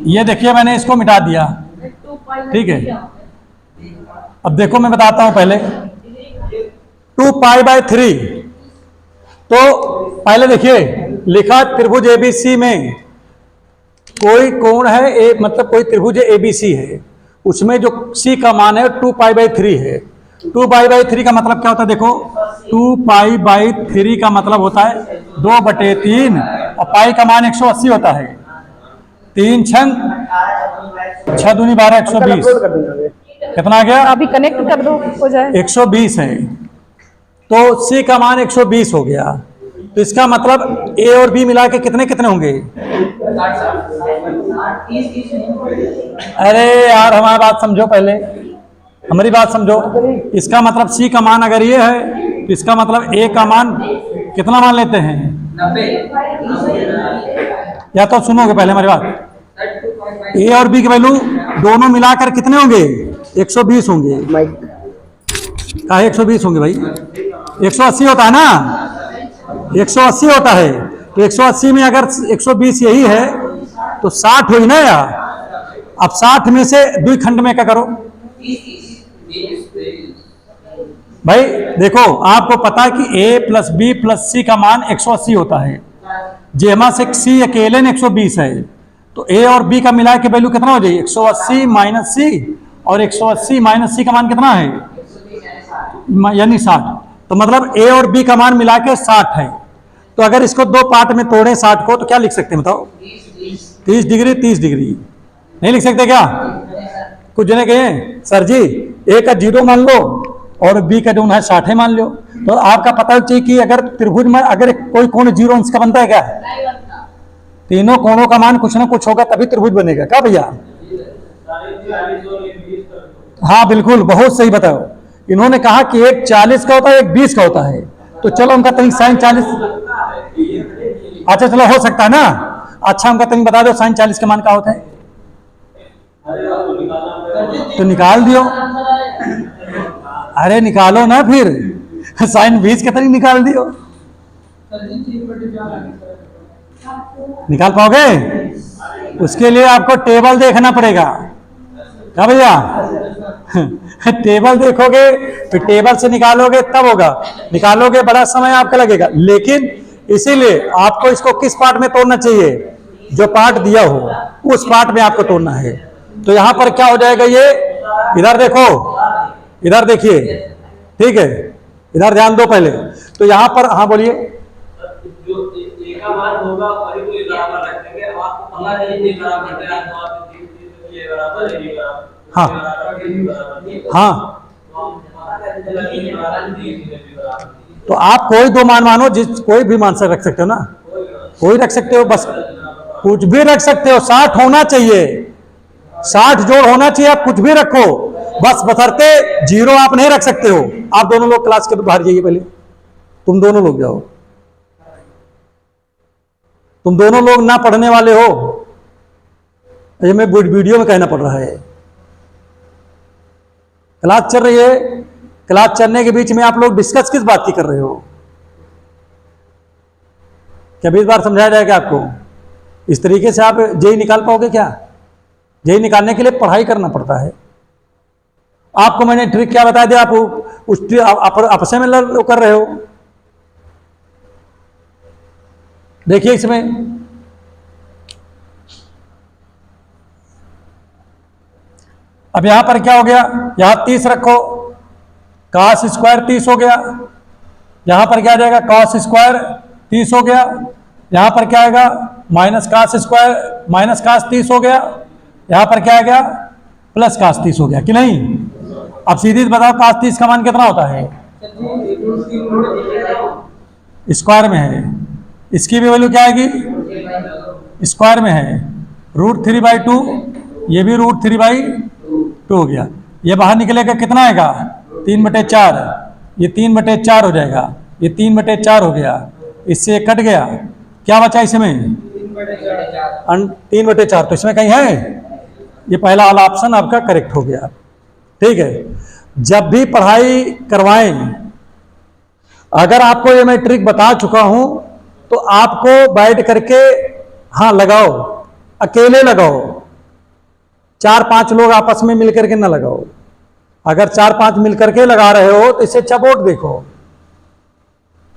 S1: ये देखिए मैंने इसको मिटा दिया, ठीक है। अब देखो मैं बताता हूं पहले 2π/3। तो पहले देखिए लिखा त्रिभुज एबीसी में कोई कोण है ए, मतलब कोई त्रिभुज एबीसी है, उसमें जो सी का मान है 2π/3 है। 2π/3 का मतलब क्या होता है? देखो 2π/3 का मतलब होता है 2/3, और पाई का मान 180 होता है। 3 छंग 6 दूनी 12 120। कितना आ गया?
S3: अभी कनेक्ट कर दो हो जाए।
S1: 120 है, तो सी का मान 120 हो गया। तो इसका मतलब ए और बी मिला के कितने कितने होंगे? अरे यार हमारी बात समझो, पहले हमारी बात समझो। इसका मतलब सी का मान अगर ये है तो इसका मतलब ए का मान कितना मान लेते हैं?
S2: 90।
S1: या तो सुनोगे पहले हमारी बात। ए और बी की वैल्यू दोनों मिलाकर कितने होंगे? 120 होंगे। का 120 होंगे भाई? 180 होता है ना, 180 होता है। तो 180 में अगर 120 यही है तो 60 हुई ना यार। अब 60 में से द्विखंड में क्या करो भाई? देखो आपको पता है कि a प्लस बी प्लस सी का मान 180 होता है, जेमा से सी अकेले 120 है, तो a और b का मिला के वैल्यू कितना हो जाएगी? 180 माइनस सी, और 180 माइनस सी का मान कितना है? यानी 60। तो मतलब a और b का मान मिला के 60 है। तो अगर इसको दो पार्ट में तोड़े 60 को, तो क्या लिख सकते हैं बताओ? 30 डिग्री 30 डिग्री। नहीं लिख सकते क्या? कुछ जने कहे सर जी ए का 0 मान लो और बी का जो है 60 मान लो। तो आपका पता चाहिए कि अगर त्रिभुज में अगर कोई कोण 0 अंश का बनता है क्या? तीनों कोणों का मान कुछ ना कुछ होगा तभी त्रिभुज बनेगा। क्या भैया? हाँ बिल्कुल, बहुत सही बताओ। इन्होंने कहा कि एक 40 का होता है, एक 20 का होता है। तो चलो उनका तनिक sin 40, अच्छा चलो हो सकता है ना। अच्छा उनका तनिक बता दो sin 40 का मान क्या होता है? तो निकाल दियो। अरे निकालो ना फिर, sin 20 का तनिक निकाल दियो। निकाल पाओगे? उसके लिए आपको टेबल देखना पड़ेगा। क्या भैया? टेबल देखोगे फिर टेबल से निकालोगे तब होगा। निकालोगे बड़ा समय आपका लगेगा, लेकिन इसीलिए आपको इसको किस पार्ट में तोड़ना चाहिए? जो पार्ट दिया हो उस पार्ट में आपको तोड़ना है। तो यहां पर क्या हो जाएगा? ये इधर देखो, इधर देखिए, ठीक है, इधर ध्यान दो पहले। तो यहां पर हाँ बोलिए।
S4: जो ए का मान होगा वही को बराबर रखेंगे। आपको पता नहीं ये बराबर है, तो आप ये बराबर है, ये बराबर
S1: हाँ हाँ,
S4: पता कैसे चला कि ये बराबर नहीं है, ये भी बराबर नहीं है?
S1: तो आप कोई दो मान मानो, जिस कोई भी मान से रख सकते हो ना, कोई रख सकते हो, बस कुछ भी रख सकते हो, 60 होना चाहिए, 60 जोड़ होना चाहिए, आप कुछ भी रखो, बस बशर्ते 0 आप नहीं रख सकते हो। आप दोनों लोग क्लास के बाहर जाइए, पहले तुम दोनों लोग जाओ, तुम दोनों लोग ना पढ़ने वाले हो, ये मैं वीडियो में कहना पड़ रहा है। क्लास चल रही है, क्लास चलने के बीच में आप लोग डिस्कस किस बात की कर रहे हो? क्या 20 बार समझाया जाएगा आपको? इस तरीके से आप जेई निकाल पाओगे क्या? जेई निकालने के लिए पढ़ाई करना पड़ता है। आपको मैंने ट्रिक क्या बता दिया, आप उस आपस में कर रहे हो। देखिए इसमें अब यहां पर क्या हो गया, यहां 30 रखो, cos स्क्वायर 30 हो गया, यहां पर क्या आ जाएगा, cos स्क्वायर 30 हो गया, यहां पर क्या आएगा, minus cos square minus cos 30 हो गया, यहां पर क्या आ गया, प्लस cos 30 हो गया कि नहीं? अब सीधी बताओ cos 30 का मान कितना होता है? स्क्वायर में है, इसकी भी वैल्यू क्या आएगी, स्क्वायर में है, √3/2, ये भी √3/2 हो गया। ये बाहर निकलेगा कितना आएगा, 3/4, ये 3/4 हो जाएगा, ये 3/4 हो गया, इससे ये कट गया, क्या बचा इसमें, 3/4। तो इसमें कहीं है, ये पहला वाला ऑप्शन आपका करेक्ट हो गया। ठीक है, जब भी पढ़ाई करवाएं, अगर आपको ये मैं ट्रिक बता चुका हूं तो आपको बैठ करके हाँ लगाओ, अकेले लगाओ, 4-5 लोग आपस में मिलकर के ना लगाओ। अगर 4-5 मिलकर के लगा रहे हो तो इससे अच्छा बोर्ड देखो।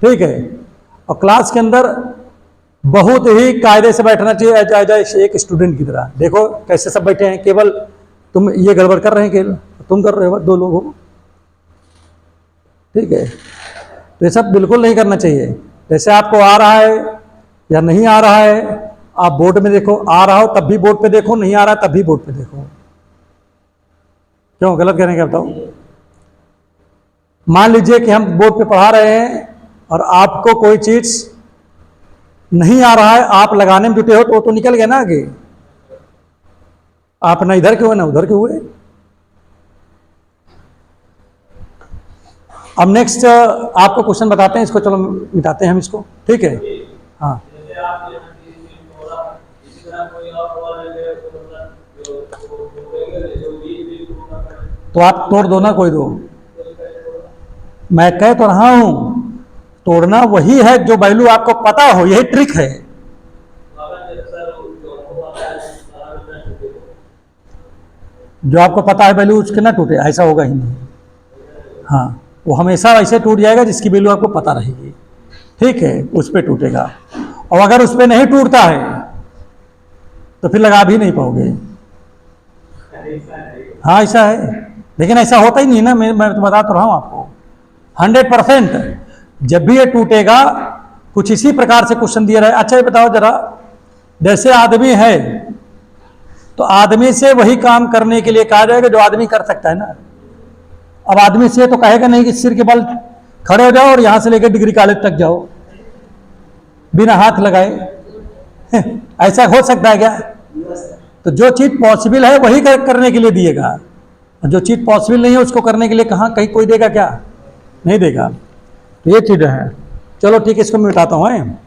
S1: ठीक है, और क्लास के अंदर बहुत ही कायदे से बैठना चाहिए, एक स्टूडेंट की तरह। देखो कैसे सब बैठे हैं, केवल तुम ये गड़बड़ कर रहे हैं, केवल तुम कर रहे हो, 2 लोग हो। ठीक है, तो ये सब बिल्कुल नहीं करना चाहिए। जैसे आपको आ रहा है या नहीं आ रहा है, आप बोर्ड में देखो, आ रहा हो तब भी बोर्ड पे देखो, नहीं आ रहा तब भी बोर्ड पे देखो। क्यों गलत करेंगे बताओ? मान लीजिए कि हम बोर्ड पे पढ़ा रहे हैं और आपको कोई चीज नहीं आ रहा है, आप लगाने में जुटे हो, तो निकल गया ना आगे, आप ना इधर के हुए ना उधर के हुए। अब नेक्स्ट आपको क्वेश्चन बताते हैं, इसको चलो मिटाते हैं हम इसको। ठीक है, हाँ
S4: जैसे आप यहाँ बोला, इसी तरह कोई और ले तो मतलब जो भी
S1: तो आप तोड़ दो ना, कोई दो। मैं कह तो रहा हूं, तोड़ना वही है जो वैल्यू आपको पता हो, यही ट्रिक है। जो आपको पता है वैल्यू उसके ना टूटे, ऐसा होगा ही नहीं। हाँ, वो हमेशा वैसे टूट जाएगा जिसकी वैल्यू आपको पता रहेगी। ठीक है, उस पर टूटेगा, और अगर उस पर नहीं टूटता है तो फिर लगा भी नहीं पाओगे। हाँ ऐसा है, लेकिन ऐसा होता ही नहीं ना, मैं तो बता तो रहा हूँ आपको 100%। जब भी ये टूटेगा, कुछ इसी प्रकार से क्वेश्चन दिया रहे। अच्छा ये बताओ जरा, जैसे आदमी है तो आदमी से वही काम करने के लिए कहा जाएगा जो आदमी कर सकता है ना। अब आदमी से तो कहेगा नहीं कि सिर के बल खड़े हो जाओ और यहां से लेकर डिग्री कॉलेज तक जाओ बिना हाथ लगाए। ऐसा हो सकता है क्या? तो जो चीज पॉसिबल है वही करने के लिए दिएगा, और जो चीज पॉसिबल नहीं है उसको करने के लिए कहाँ कहीं कोई देगा क्या? नहीं देगा। तो ये चीज है। चलो ठीक है, इसको मैं मिटाता हूँ।